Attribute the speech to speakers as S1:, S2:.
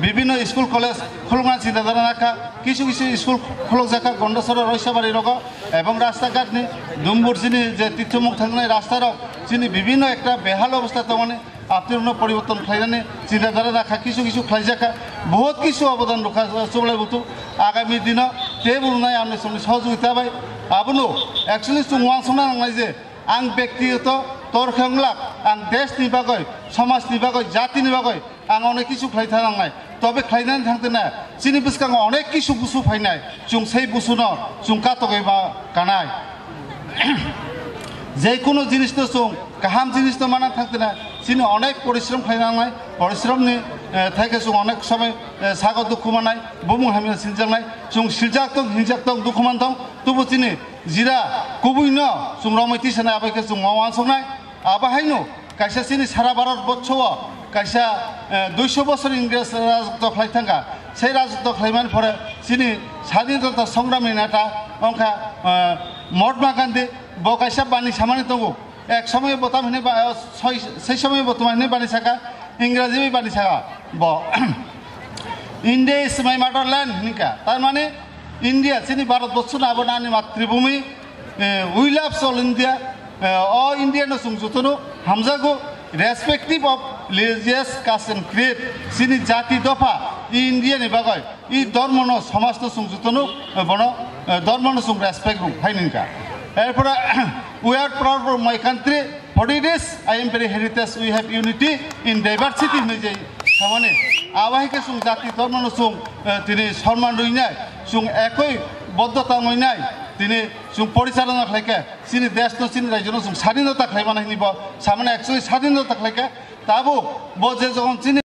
S1: বিভিন্ন school college Khulna চিন্তাধারা রাখা কিছু কিছু স্কুল খোলক জাখা গন্ডসর রয়সাবাড়ি রক এবং রাস্তাঘাট নি দুমবুর চিনি যে তীর্থমুখ থাকলে রাস্তার চিনি বিভিন্ন একটা বেহাল অবস্থা মানে আত্মীয় পরিবর্তন খাইনানে চিন্তাধারা রাখা কিছু কিছু খাই জাখা বহুত কিছু অবদান রখা চলে বুতু আগামী দিন তে বুনায় আমি সহযোগিতা পাই আবনো একচুয়ালি চুঙা সংনা নাंनाय যে आं ব্যক্তিগত তরখাংলাক आं দেশनि बागै समाजनि बागै জাতিनि बागै आं अनेक কিছু খাইथा नांनाय তবে খাইনাनै थांते ना चिनि बिस्काङाव अनेक কিছু बुसु फायनाय जों সেই बुसुनो जों कातगै बा कानाय যে কোনো জিনিস তো जों गाहाम जिनिस तो माना थांते ना चिनि अनेक परिश्रम खालामनाय परिश्रमनि थाखाय जों अनेक समय सागर दुखु मानाय बुमुं हामिया सिनजांनाय जों सिलजाक दं हिंजाक दं दुखु मान दं तबु चिनि जिरा कुबुइनो जों रमैति सानाय आबायखौ जों मावा संनाय आबाहायनो कायसा चिनि सारा भारत बर्षआव कायसा 200 বছর इंग्रेज राजत्व खालायथांगा সেই राजत्व खालायमान परे चिनि स्वाधीनता संग्रामनि नेता अंखा महात्मा गांधी बकायसा बानी सामानि दंगो एक समय बताम हिने সেই समय बर्तमान हिने बानी साका इंग्राजी बानी साका ब इंडिया इज माय मदरलैंड हिनका तार माने इंडिया चिनि भारतबर्ष नाबनानि मातृभूमि we love all India all Indian sung jutunu hamzago respective of religious caste and creed sini jati Dopha India ni bagai I dormono samaj no sung jutunu bono dormono sung respect ru haininka erpora we are proud for my country for this I am very heritage we have unity in diversity nejai samane awahike sung jati dormono sung tini সম্মান রইনাই sung একই বদ্ধতা মইনাই তিনি जों परिचालना खालायके चिनि देश तो चिनि राज्य जों स्वाधीनता खालायमाना हिनिबो सामाने एक्चुअली स्वाधीनता खालायके ताबो बो जे जगन चिनि